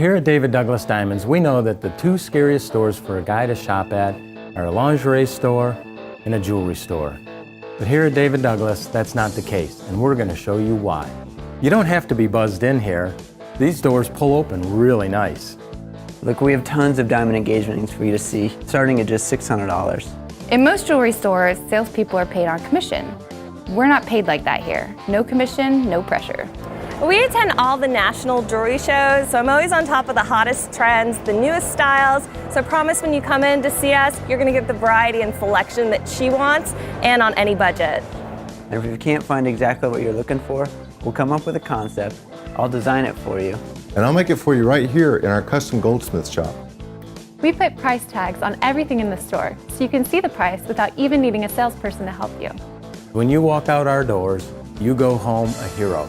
Here at David Douglas Diamonds, we know that the two scariest stores for a guy to shop at are a lingerie store and a jewelry store. But here at David Douglas, that's not the case, and we're going to show you why. You don't have to be buzzed in here. These doors pull open really nice. Look, we have tons of diamond engagement rings for you to see, starting at just $600. In most jewelry stores, salespeople are paid on commission. We're not paid like that here. No commission, no pressure. We attend all the national jewelry shows, so I'm always on top of the hottest trends, the newest styles. So I promise when you come in to see us, you're going to get the variety and selection that she wants and on any budget. And if you can't find exactly what you're looking for, we'll come up with a concept. I'll design it for you. And I'll make it for you right here in our custom goldsmith shop. We put price tags on everything in the store, so you can see the price without even needing a salesperson to help you. When you walk out our doors, you go home a hero.